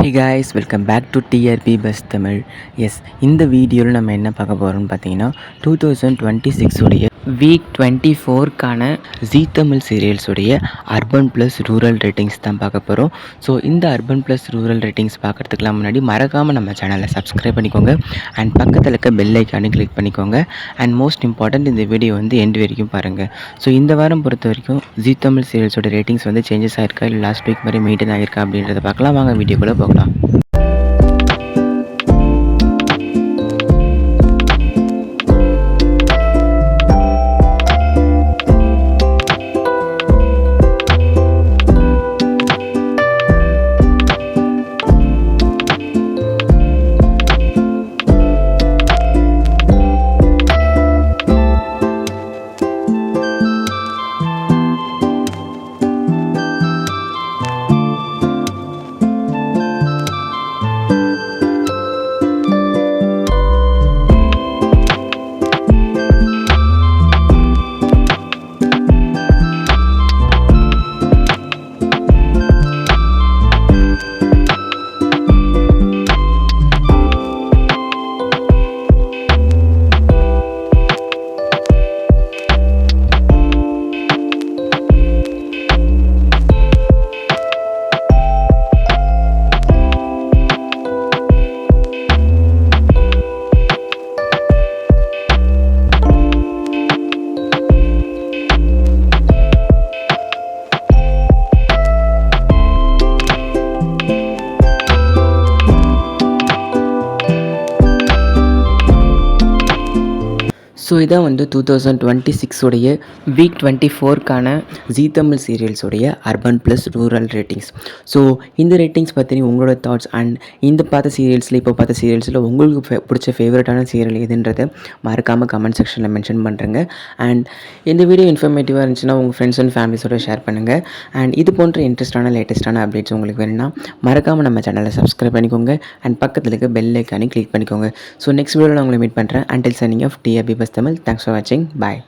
Hey guys, welcome back to TRP Bus Tamil. Yes இந்த வீடியோவில் நம்ம என்ன பார்க்க போகிறோம்னு பார்த்தீங்கன்னா 2026 உடைய வீக் 24க்கான ஜீ தமிழ் சீரியல்ஸுடைய அர்பன் ப்ளஸ் ரூரல் ரேட்டிங்ஸ் தான் பார்க்க போகிறோம். ஸோ இந்த அர்பன் ப்ளஸ் ரூரல் ரேட்டிங்ஸ் பார்க்குறதுக்குலாம் முன்னாடி மறக்காமல் நம்ம சேனலை சப்ஸ்கிரைப் பண்ணிக்கோங்க அண்ட் பக்கத்தில் இருக்க பெல் ஐக்கானு கிளிக் பண்ணிக்கோங்க. அண்ட் மோஸ்ட் இம்பார்ட்டன்ட் இந்த வீடியோ வந்து எண்ட் வரைக்கும் பாருங்கள். ஸோ இந்த வாரம் பொறுத்த வரைக்கும் ஜீ தமிழ் சீரியல்ஸோட ரேட்டிங்ஸ் வந்து சேஞ்சஸ் ஆகிருக்கா இல்லை லாஸ்ட் வீக் மாதிரி மெயின்டைன் ஆகிருக்கா அப்படின்றத பார்க்கலாம். வாங்க வீடியோக்குள்ளே போகலாம். ஸோ இதான் வந்து 2026 உடைய வீக் 24க்கான ஜீ தமிழ் சீரியல்ஸுடைய urban plus rural ratings. So இந்த ரேட்டிங்ஸ் பற்றி உங்களோட தாட்ஸ் அண்ட் இந்த பார்த்த சீரியல்ஸில் இப்போ பார்த்த சீரியல்ஸில் உங்களுக்கு பிடிச்ச ஃபேவரட்டான சீரியல் எதுன்றதை மறக்காமல் கமெண்ட் செக்ஷனில் மென்ஷன் பண்ணுறேங்க. அண்ட் இந்த வீடியோ இன்ஃபர்மேட்டிவாக இருந்துச்சுன்னா உங்கள் ஃப்ரெண்ட்ஸ் அண்ட் ஃபேமிலிஸோட ஷேர் பண்ணுங்கள். அண்ட் இது போன்ற இன்ட்ரெஸ்டான லேட்டஸ்ட்டான அப்டேட்ஸ் உங்களுக்கு வேணும்னா மறக்காமல் நம்ம சேனலை சப்ஸ்கிரைப் பண்ணிக்கோங்க அண்ட் பக்கத்தில் இருக்க பெல் ஐக்கானே கிளிக் பண்ணிக்கோங்க. ஸோ நெக்ஸ்ட் வீடியோவில் நான் உங்களை மீட் பண்ணுறேன். Until signing off TRP buzz Tamil. Thanks for watching. Bye.